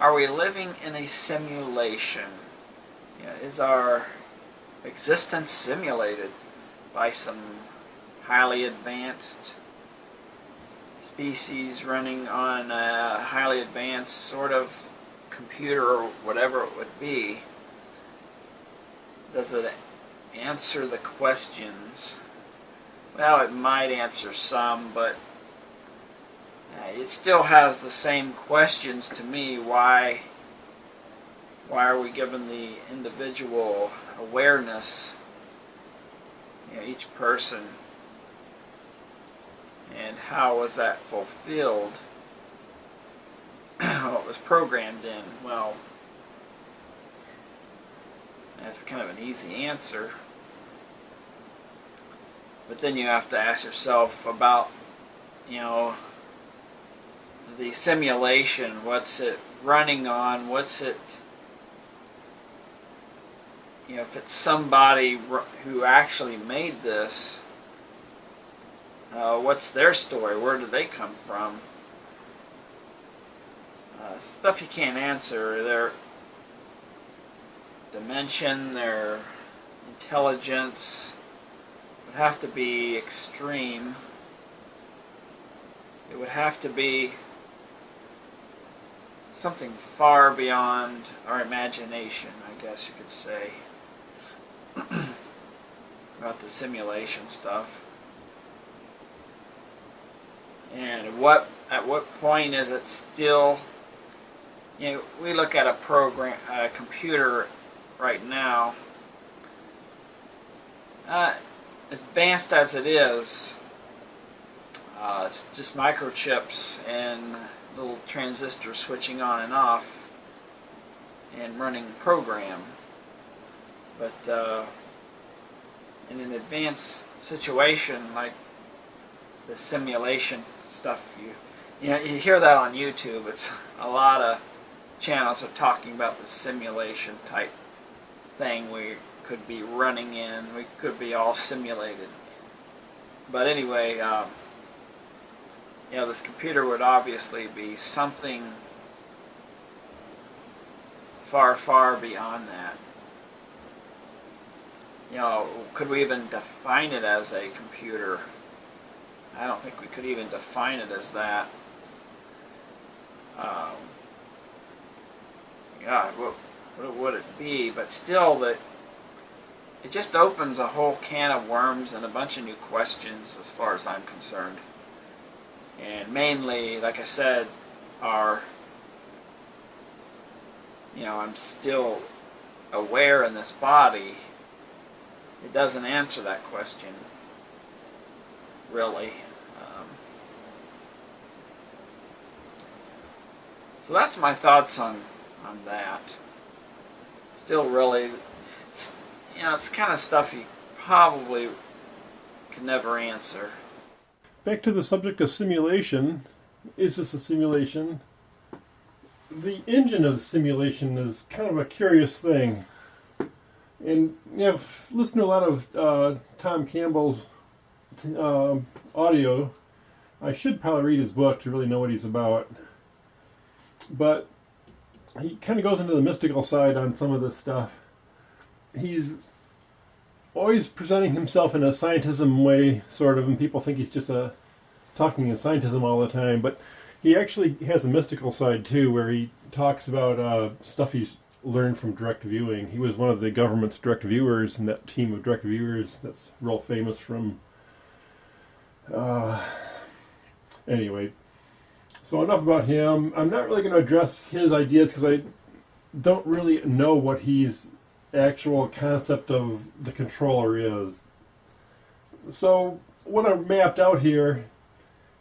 Are we living in a simulation? Is our existence simulated by some highly advanced species running on a highly advanced sort of computer or whatever it would be? Does it answer the questions? Well, it might answer some, but it still has the same questions to me. Why are we given the individual awareness, each person, and how was that fulfilled? What was programmed in? Well, that's kind of an easy answer. But then you have to ask yourself about, the simulation. What's it running on? What's it, if it's somebody who actually made this, what's their story? Where did they come from? Stuff you can't answer. Their dimension, their intelligence would have to be extreme. It would have to be something far beyond our imagination, I guess you could say, about the simulation stuff. And at what point is it still, we look at a computer right now, as advanced as it is, it's just microchips and little transistors switching on and off and running the program. But in an advanced situation like the simulation stuff, you hear that on YouTube. It's a lot of channels are talking about the simulation type thing we could be running in. We could be all simulated. But anyway, this computer would obviously be something far, far beyond that. Could we even define it as a computer? I don't think we could even define it as that. What would it be? But still, it just opens a whole can of worms and a bunch of new questions as far as I'm concerned. And mainly, like I said, I'm still aware in this body. It doesn't answer that question, really. So that's my thoughts on that. Still really, it's kind of stuff you probably could never answer. Back to the subject of simulation. Is this a simulation? The engine of the simulation is kind of a curious thing. And I've listened to a lot of Tom Campbell's audio. I should probably read his book to really know what he's about. But he kind of goes into the mystical side on some of this stuff. He's always presenting himself in a scientism way, sort of, and people think he's just talking in scientism all the time. But he actually has a mystical side too, where he talks about stuff he's learned from direct viewing. He was one of the government's direct viewers in that team of direct viewers that's real famous from... Anyway, so enough about him. I'm not really going to address his ideas because I don't really know what his actual concept of the controller is. So what I've mapped out here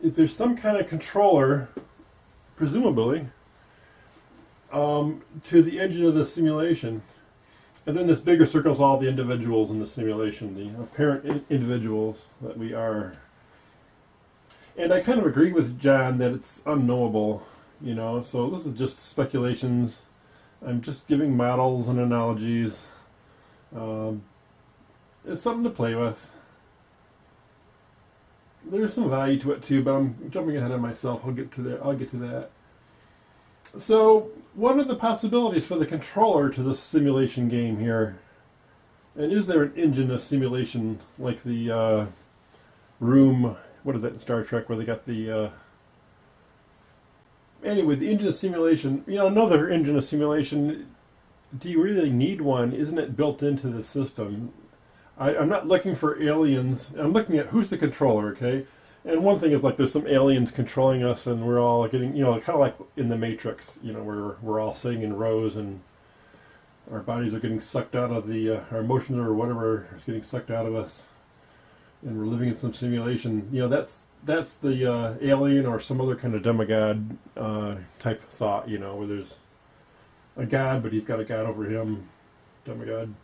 is there's some kind of controller, presumably, to the engine of the simulation. And then this bigger circles all the individuals in the simulation, the apparent individuals that we are. And I kind of agree with John that it's unknowable, so this is just speculations. I'm just giving models and analogies. It's something to play with. There's some value to it too, but I'm jumping ahead of myself. I'll get to that. So, what are the possibilities for the controller to this simulation game here? And is there an engine of simulation like the room? What is that in Star Trek where they got the anyway, the engine of simulation, another engine of simulation, do you really need one? Isn't it built into the system? I'm not looking for aliens. I'm looking at who's the controller, okay? And one thing is like there's some aliens controlling us and we're all getting, kind of like in the Matrix, where we're all sitting in rows and our bodies are getting sucked out of our emotions or whatever is getting sucked out of us. And we're living in some simulation. That's the alien or some other kind of demigod type of thought, where there's a god, but he's got a god over him, demigod.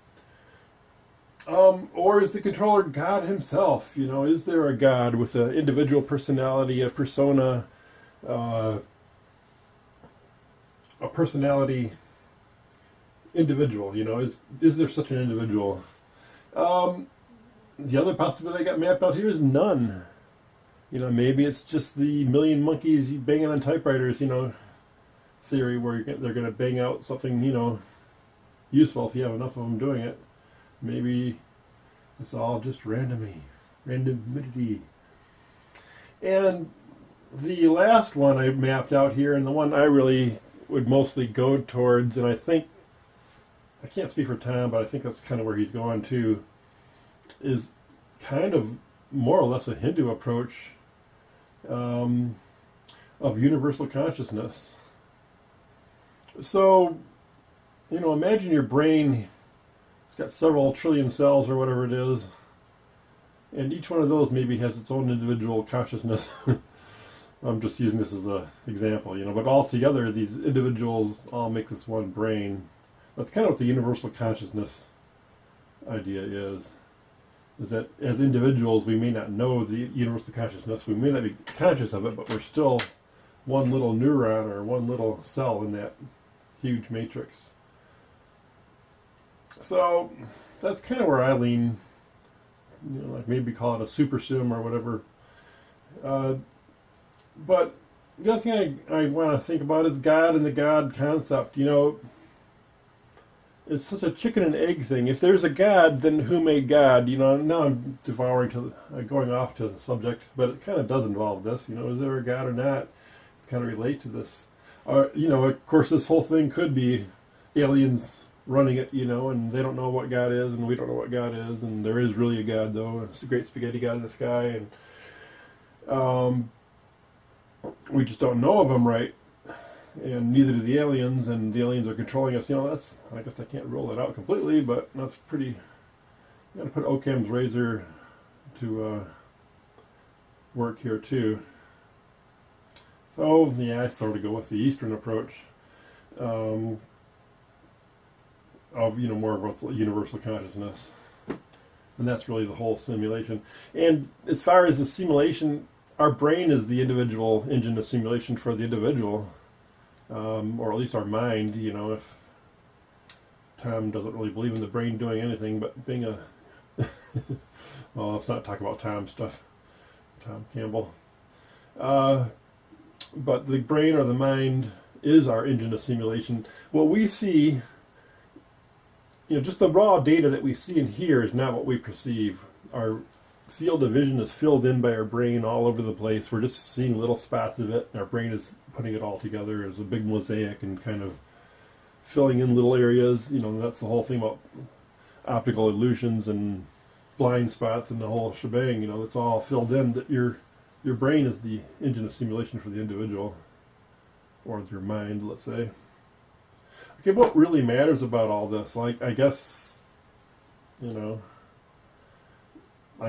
Or is the controller God himself? Is there a god with an individual personality, a persona, a personality individual? Is there such an individual? The other possibility I got mapped out here is none. Maybe it's just the million monkeys banging on typewriters, theory where they're going to bang out something, useful if you have enough of them doing it. Maybe it's all just randomity. And the last one I mapped out here, and the one I really would mostly go towards, and I can't speak for Tom, but I think that's kind of where he's going too, is kind of more or less a Hindu approach of universal consciousness. So, imagine your brain. It's got several trillion cells or whatever it is, and each one of those maybe has its own individual consciousness. I'm just using this as an example, but all together these individuals all make this one brain. That's kind of what the universal consciousness idea is that as individuals we may not know the universal consciousness, we may not be conscious of it, but we're still one little neuron or one little cell in that huge matrix. So that's kind of where I lean, like maybe call it a super sim or whatever. But the other thing I want to think about is God and the God concept. It's such a chicken and egg thing. If there's a God, then who made God? Now I'm going off to the subject, but it kind of does involve this. Is there a God or not? It kind of relates to this. Of course, this whole thing could be aliens running it, and they don't know what God is, and we don't know what God is, and there is really a God, though. It's a great spaghetti God in the sky, and we just don't know of him right, and neither do the aliens, and the aliens are controlling us. I guess I can't rule that out completely, but that's pretty. You got to put Occam's razor to work here too. So yeah, I sort of go with the Eastern approach. Of more of a universal consciousness, and that's really the whole simulation. And as far as the simulation, our brain is the individual engine of simulation for the individual, or at least our mind. If Tom doesn't really believe in the brain doing anything but being a well, let's not talk about Tom stuff, Tom Campbell. But the brain or the mind is our engine of simulation. What we see, just the raw data that we see and hear is not what we perceive. Our field of vision is filled in by our brain all over the place. We're just seeing little spots of it, and our brain is putting it all together as a big mosaic and kind of filling in little areas. That's the whole thing about optical illusions and blind spots and the whole shebang. It's all filled in. That your brain is the engine of simulation for the individual, or your mind, let's say. Okay, what really matters about all this? I guess, I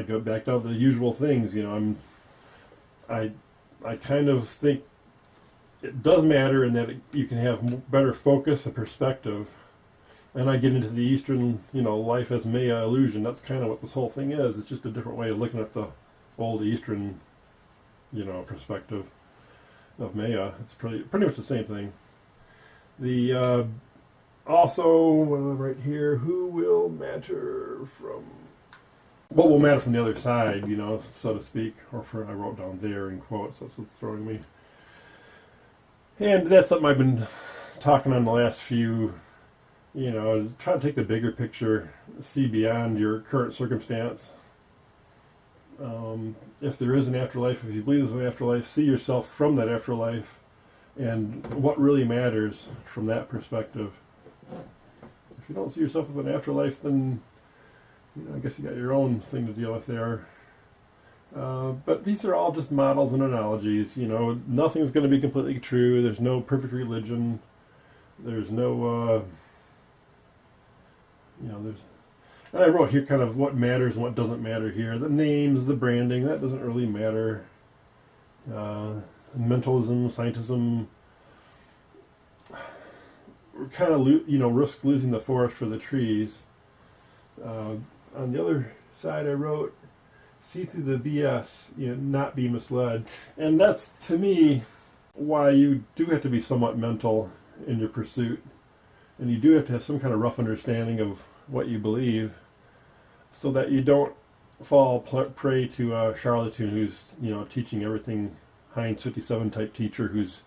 go back to the usual things. I kind of think it does matter in that you can have better focus and perspective. And I get into the Eastern, life as Maya illusion. That's kind of what this whole thing is. It's just a different way of looking at the old Eastern, perspective of Maya. It's pretty much the same thing. The also right here, who will matter from? What will matter from the other side, so to speak, or I wrote down there in quotes. That's what's throwing me. And that's something I've been talking on the last few, is try to take the bigger picture, see beyond your current circumstance. If there is an afterlife, if you believe there's an afterlife, see yourself from that afterlife and what really matters from that perspective. If you don't see yourself with an afterlife, then I guess you got your own thing to deal with there. But these are all just models and analogies. Nothing's going to be completely true. There's no perfect religion. There's no, there's. And I wrote here kind of what matters and what doesn't matter here. The names, the branding, that doesn't really matter. Mentalism, scientism. We're kind of, risk losing the forest for the trees. On the other side, I wrote, see through the BS, not be misled. And that's, to me, why you do have to be somewhat mental in your pursuit. And you do have to have some kind of rough understanding of what you believe so that you don't fall prey to a charlatan who's, teaching everything, Heinz 57 type teacher who's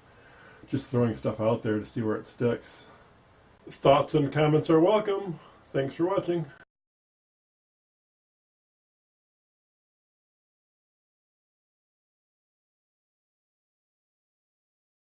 just throwing stuff out there to see where it sticks. Thoughts and comments are welcome. Thanks for watching.